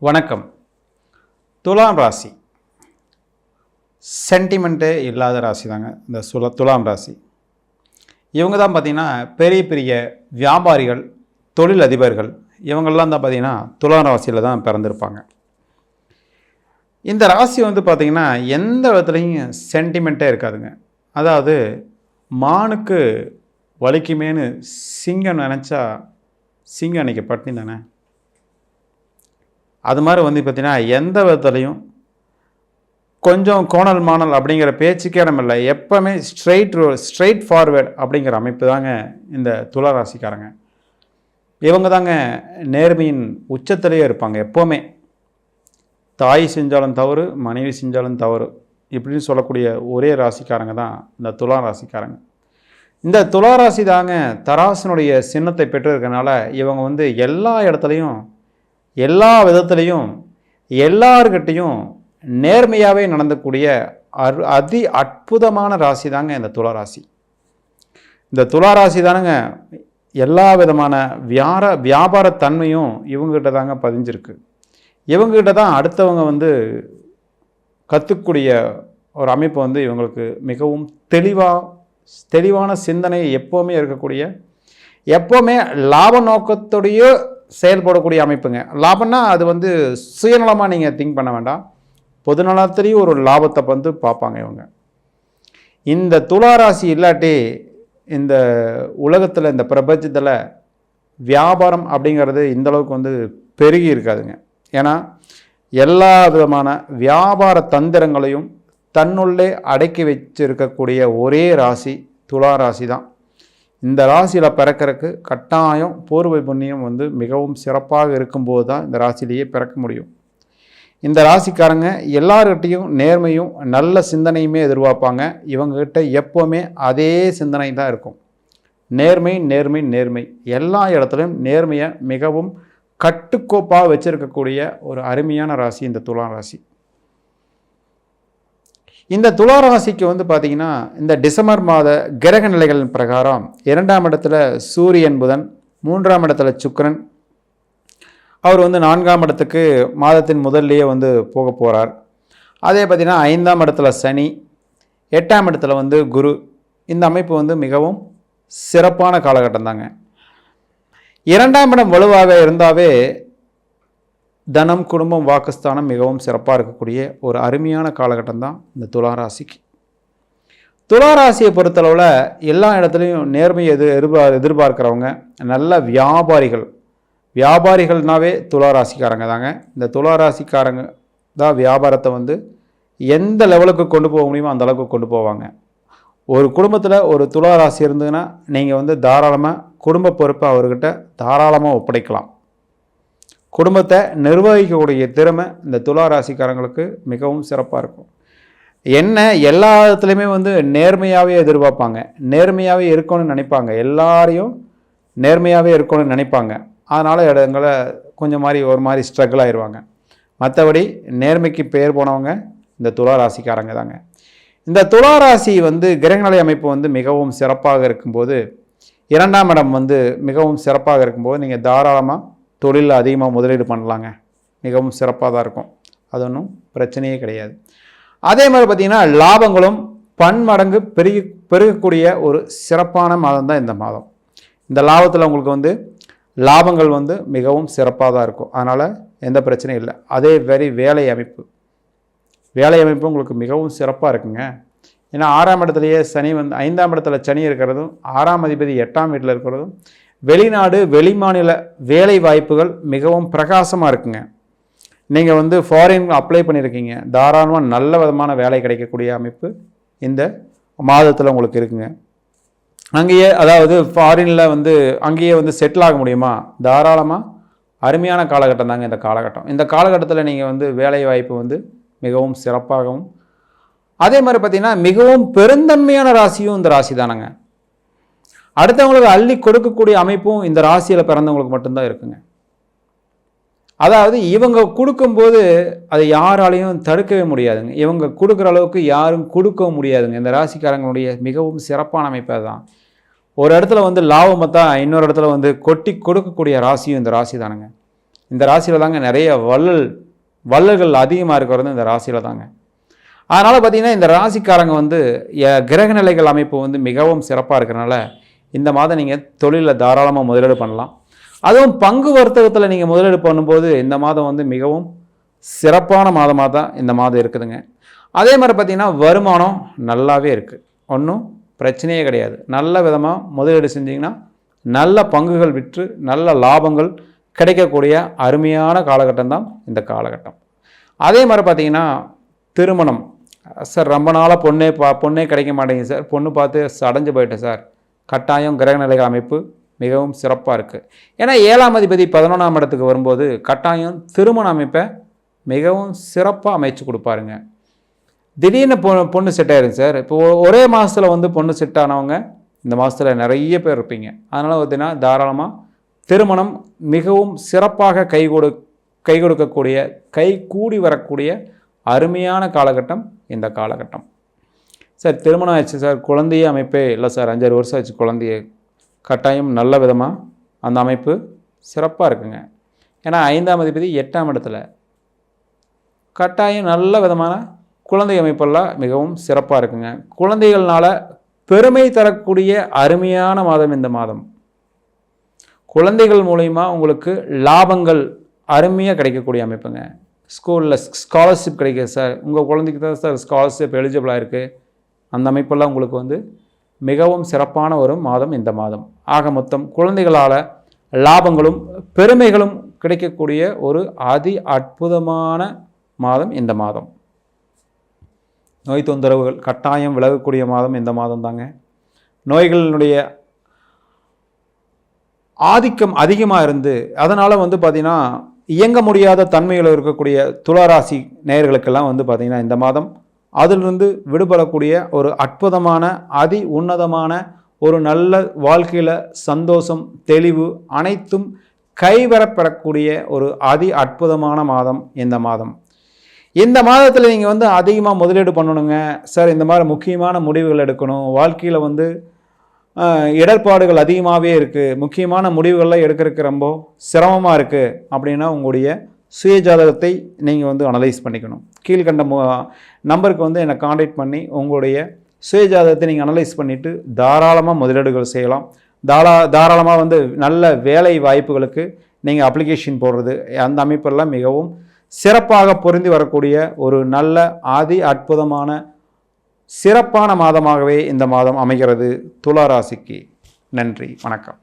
வணக்கம். துலாம் ராசி சென்டிமெண்ட்டே இல்லாத ராசி தாங்க இந்த துலாம் ராசி. இவங்க தான் பார்த்திங்கன்னா பெரிய பெரிய வியாபாரிகள், தொழில் அதிபர்கள், இவங்கெல்லாம் தான் பார்த்திங்கன்னா துலாம் ராசியில் தான் பிறந்திருப்பாங்க. இந்த ராசி வந்து பார்த்திங்கன்னா எந்த விதத்துலையும் சென்டிமெண்ட்டே இருக்காதுங்க. அதாவது மானுக்கு வலிக்குமேனு சிங்கம் நினச்சா சிங்கம் அன்றைக்கி பட்டினி தானே. அது மாதிரி வந்து பார்த்திங்கன்னா எந்த விதத்துலையும் கொஞ்சம் கோணல் மாணல் அப்படிங்கிற பேச்சுக்கே நம்ம இல்லை. எப்போவுமே ஸ்ட்ரெயிட் ஃபார்வேர்டு அப்படிங்கிற அமைப்பு தாங்க இந்த துலா ராசிக்காரங்க. இவங்க தாங்க நேர்மையின் உச்சத்திலேயே இருப்பாங்க. எப்போவுமே தாய் செஞ்சாலும் தவறு, மனைவி செஞ்சாலும் தவறு இப்படின்னு சொல்லக்கூடிய ஒரே ராசிக்காரங்க தான் இந்த துலா ராசிக்காரங்க. இந்த துலா ராசி தாங்க தராசனுடைய சின்னத்தை பெற்றிருக்கனால இவங்க வந்து எல்லா இடத்துலையும் எல்லா விதத்துலேயும் எல்லார்கிட்டையும் நேர்மையாகவே நடந்தக்கூடிய அதி அற்புதமான ராசி தாங்க இந்த துலா ராசி. இந்த துலா ராசி தானுங்க எல்லா விதமான வியாபார தன்மையும் இவங்ககிட்ட தாங்க பதிஞ்சிருக்கு. இவங்ககிட்ட தான் அடுத்தவங்க வந்து கற்றுக்கூடிய ஒரு அமைப்பு வந்து இவங்களுக்கு மிகவும் தெளிவான சிந்தனை எப்போவுமே இருக்கக்கூடிய, எப்போவுமே லாப நோக்கத்துடைய செயல்படக்கூடிய அமைப்புங்க. லாபம்னா அது வந்து சுயநலமாக நீங்கள் திங்க் பண்ண வேண்டாம். பொதுநலத்திலையும் ஒரு லாபத்தை வந்து பார்ப்பாங்க இவங்க. இந்த துளாராசி இல்லாட்டி இந்த உலகத்தில், இந்த பிரபஞ்சத்தில் வியாபாரம் அப்படிங்கிறது இந்தளவுக்கு வந்து பெருகி இருக்காதுங்க. ஏன்னா எல்லா விதமான வியாபார தந்திரங்களையும் தன்னுள்ளே அடக்கி வச்சிருக்கக்கூடிய ஒரே ராசி துலா ராசி தான். இந்த ராசியில் பிறக்கிறதுக்கு கட்டாயம் பூர்வ புண்ணியம் வந்து மிகவும் சிறப்பாக இருக்கும்போது தான் இந்த ராசியிலேயே பிறக்க முடியும். இந்த ராசிக்காரங்க எல்லார்கிட்டையும் நேர்மையும் நல்ல சிந்தனையுமே எதிர்பார்ப்பாங்க. இவங்ககிட்ட எப்போவுமே அதே சிந்தனை தான் இருக்கும். நேர்மை நேர்மை நேர்மை, எல்லா இடத்துலையும் நேர்மையை மிகவும் கட்டுக்கோப்பாக வச்சிருக்கக்கூடிய ஒரு அருமையான ராசி இந்த துலா ராசி. இந்த துலா ராசிக்கு வந்து பார்த்திங்கன்னா இந்த டிசம்பர் மாத கிரக நிலைகளின் பிரகாரம் 2ஆம் இடத்துல சூரியன் புதன், 3ஆம் இடத்துல சுக்கிரன், அவர் வந்து 4ஆம் இடத்துக்கு மாதத்தின் முதல்லையே வந்து போக போகிறார். அதே பார்த்திங்கன்னா 5ஆம் இடத்துல சனி, 8ஆம் இடத்துல வந்து குரு. இந்த அமைப்பு வந்து மிகவும் சிறப்பான காலகட்டம் தாங்க. 2ஆம் இடம் வலுவாக இருந்தாவே தனம், குடும்பம், வாக்குஸ்தானம் மிகவும் சிறப்பாக இருக்கக்கூடிய ஒரு அருமையான காலகட்டம் தான் இந்த துலா ராசிக்கு. துலா ராசியை பொறுத்தளவில் எல்லா இடத்துலையும் நேர்மையை எதிர்பார்க்குறவங்க நல்ல வியாபாரிகள்னாவே துலா ராசிக்காரங்க தாங்க. இந்த துலா ராசிக்காரங்க தான் வியாபாரத்தை வந்து எந்த லெவலுக்கு கொண்டு போக முடியுமோ அந்த அளவுக்கு கொண்டு போவாங்க. ஒரு குடும்பத்தில் ஒரு துலா ராசி இருந்ததுன்னா நீங்கள் வந்து தாராளமாக குடும்ப பொறுப்பை அவர்கிட்ட தாராளமாக ஒப்படைக்கலாம். குடும்பத்தை நிர்வகிக்கக்கூடிய திறமை இந்த துலா ராசிக்காரங்களுக்கு மிகவும் சிறப்பாக இருக்கும். என்ன எல்லா இடத்துலையுமே வந்து நேர்மையாகவே எதிர்பார்ப்பாங்க, நேர்மையாகவே இருக்கணும்னு நினைப்பாங்க, எல்லாரையும் நேர்மையாகவே இருக்கணும்னு நினைப்பாங்க. அதனால் இடங்களை கொஞ்சம் ஒரு மாதிரி ஸ்ட்ரகிள் ஆயிடுவாங்க. மற்றபடி நேர்மைக்கு பெயர் போனவங்க இந்த துலா ராசிக்காரங்க தாங்க. இந்த துலா ராசி வந்து கிரகநிலை அமைப்பு வந்து மிகவும் சிறப்பாக இருக்கும்போது, 2ஆம் இடம் வந்து மிகவும் சிறப்பாக இருக்கும்போது நீங்கள் தாராளமாக தொழிலில் அதிகமாக முதலீடு பண்ணலாங்க. மிகவும் சிறப்பாக தான் இருக்கும். அது ஒன்றும் பிரச்சனையே கிடையாது. அதே மாதிரி பார்த்திங்கன்னா லாபங்களும் பன்மடங்கு பெருகக்கூடிய ஒரு சிறப்பான மாதம் தான் இந்த மாதம். இந்த லாபத்தில் உங்களுக்கு வந்து லாபங்கள் வந்து மிகவும் சிறப்பாக தான் இருக்கும். அதனால் எந்த பிரச்சனையும் இல்லை. அதே வேலை அமைப்பு உங்களுக்கு மிகவும் சிறப்பாக இருக்குங்க. ஏன்னா 6ஆம் இடத்துலையே சனி வந்து 5ஆம் இடத்துல சனி இருக்கிறதும், 6ஆம் அதிபதி 8ஆம் வீட்டில் இருக்கிறதும், வெளிநாடு வெளிமாநில வேலை வாய்ப்புகள் மிகவும் பிரகாசமாக இருக்குங்க. நீங்கள் வந்து ஃபாரின் அப்ளை பண்ணியிருக்கீங்க, தாராளமாக நல்ல விதமான வேலை கிடைக்கக்கூடிய அமைப்பு இந்த மாதத்தில் உங்களுக்கு இருக்குங்க. அங்கேயே அதாவது ஃபாரினில் வந்து அங்கேயே வந்து செட்டில் ஆக முடியுமா? தாராளமாக அருமையான காலகட்டம் தாங்க இந்த காலகட்டம். இந்த காலகட்டத்தில் நீங்கள் வந்து வேலை வாய்ப்பு வந்து மிகவும் சிறப்பாகவும், அதே மாதிரி பார்த்திங்கன்னா மிகவும் பெருந்தன்மையான ராசியும் இந்த ராசி தானங்க. அடுத்தவங்களுக்கு அள்ளி கொடுக்கக்கூடிய அமைப்பும் இந்த ராசியில் பிறந்தவங்களுக்கு மட்டும்தான் இருக்குங்க. அதாவது இவங்க கொடுக்கும்போது அதை யாராலையும் தடுக்கவே முடியாதுங்க. இவங்க கொடுக்குற அளவுக்கு யாரும் கொடுக்கவும் முடியாதுங்க. இந்த ராசிக்காரங்களுடைய மிகவும் சிறப்பான அமைப்பு அதுதான். ஒரு இடத்துல வந்து லாபம் பார்த்தா இன்னொரு இடத்துல வந்து கொட்டி கொடுக்கக்கூடிய ராசியும் இந்த ராசி தானுங்க. இந்த ராசியில் தாங்க நிறைய வள்ளல்கள் அதிகமாக இருக்கிறது இந்த ராசியில் தாங்க. அதனால் பார்த்திங்கன்னா இந்த ராசிக்காரங்க வந்து கிரக நிலைகள் அமைப்பு வந்து மிகவும் சிறப்பாக இருக்கிறனால இந்த மாதம் நீங்கள் தொழிலில் தாராளமாக முதலீடு பண்ணலாம். அதுவும் பங்கு வர்த்தகத்தில் நீங்கள் முதலீடு பண்ணும்போது இந்த மாதம் வந்து மிகவும் சிறப்பான மாதமாக தான் இந்த மாதம் இருக்குதுங்க. அதே மாதிரி பார்த்திங்கன்னா வருமானம் நல்லாவே இருக்குது, ஒன்றும் பிரச்சனையே கிடையாது. நல்ல விதமாக முதலீடு செஞ்சிங்கன்னா நல்ல பங்குகள் விற்று நல்ல லாபங்கள் கிடைக்கக்கூடிய அருமையான காலகட்டம் தான் இந்த காலகட்டம். அதே மாதிரி பார்த்திங்கன்னா திருமணம், சார் ரொம்ப நாளாக பொண்ணே கிடைக்க மாட்டேங்குது சார், பொண்ணு பார்த்து அடைஞ்சு போயிட்டேன் சார், கட்டாயம் கிரகநிலைகள் அமைப்பு மிகவும் சிறப்பாக இருக்குது. ஏன்னா 7ஆம் அதிபதி 11ஆம் இடத்துக்கு வரும்போது கட்டாயம் திருமண அமைப்பை மிகவும் சிறப்பாக அமைச்சு கொடுப்பாருங்க. திடீர்னு பொண்ணு செட் ஆயிருங்க சார். இப்போ ஒரே மாதத்தில் வந்து பொண்ணு செட் ஆனவங்க இந்த மாதத்தில் நிறைய பேர் இருப்பீங்க. அதனால் பார்த்தீங்கன்னா தாராளமாக திருமணம் மிகவும் சிறப்பாக கை கொடுக்கக்கூடிய கை கூடி வரக்கூடிய அருமையான காலகட்டம் இந்த காலகட்டம். சார் திருமணம் ஆயிடுச்சு சார், குழந்தைய அமைப்பே இல்லை சார், 5-6 வருஷம் ஆச்சு குழந்தைய, கட்டாயம் நல்ல விதமாக அந்த அமைப்பு சிறப்பாக இருக்குங்க. ஏன்னா 5ஆம் அதிபதி 8ஆம் இடத்துல, கட்டாயம் நல்ல விதமான குழந்தை அமைப்பெல்லாம் மிகவும் சிறப்பாக இருக்குங்க. குழந்தைகள்னால பெருமை தரக்கூடிய அருமையான மாதம் இந்த மாதம். குழந்தைகள் மூலயமா உங்களுக்கு லாபங்கள் அருமையாக கிடைக்கக்கூடிய அமைப்புங்க. ஸ்கூலில் ஸ்காலர்ஷிப் கிடைக்கிது சார், உங்கள் குழந்தைக்கு தான் சார் ஸ்காலர்ஷிப் எலிஜிபிளாக இருக்குது, அந்த அமைப்பெல்லாம் உங்களுக்கு வந்து மிகவும் சிறப்பான ஒரு மாதம் இந்த மாதம். ஆக மொத்தம் குழந்தைகளால் லாபங்களும் பெருமைகளும் கிடைக்கக்கூடிய ஒரு அற்புதமான மாதம் இந்த மாதம். நோய் தொந்தரவுகள் கட்டாயம் விலகக்கூடிய மாதம் இந்த மாதம் தாங்க. நோய்களினுடைய ஆதிக்கம் அதிகமாக இருந்து அதனால் வந்து பார்த்திங்கன்னா இயங்க முடியாத தன்மையில் இருக்கக்கூடிய துளாராசி நேயர்களுக்கெல்லாம் வந்து பார்த்திங்கன்னா இந்த மாதம் அதிலிருந்து விடுபடக்கூடிய ஒரு அற்புதமான உன்னதமான ஒரு நல்ல வாழ்க்கையில் சந்தோஷம் தெளிவு அனைத்தும் கைவரப்பெறக்கூடிய ஒரு அற்புதமான மாதம் இந்த மாதம். இந்த மாதத்தில் நீங்கள் வந்து அதிகமாக முதலீடு பண்ணணுங்க சார், இந்த மாதிரி முக்கியமான முடிவுகள் எடுக்கணும், வாழ்க்கையில் வந்து இடர்பாடுகள் அதிகமாகவே இருக்குது, முக்கியமான முடிவுகள்லாம் எடுக்கிறதுக்கு ரொம்ப சிரமமாக இருக்குது அப்படின்னா உங்களுடைய சுய ஜாதகத்தை நீங்கள் வந்து அனலைஸ் பண்ணிக்கணும். கீழ்கண்ட நம்பருக்கு வந்து என்னை காண்டாக்ட் பண்ணி உங்களுடைய சுய ஜாதகத்தை நீங்கள் அனலைஸ் பண்ணிவிட்டு தாராளமாக முதலீடுகள் செய்யலாம். தாராளமாக வந்து நல்ல வேலை வாய்ப்புகளுக்கு நீங்கள் அப்ளிகேஷன் போடுறது அந்த அமைப்பெல்லாம் மிகவும் சிறப்பாக பொருந்தி வரக்கூடிய ஒரு நல்ல அற்புதமான சிறப்பான மாதமாகவே இந்த மாதம் அமைகிறது துலா ராசிக்கு. நன்றி, வணக்கம்.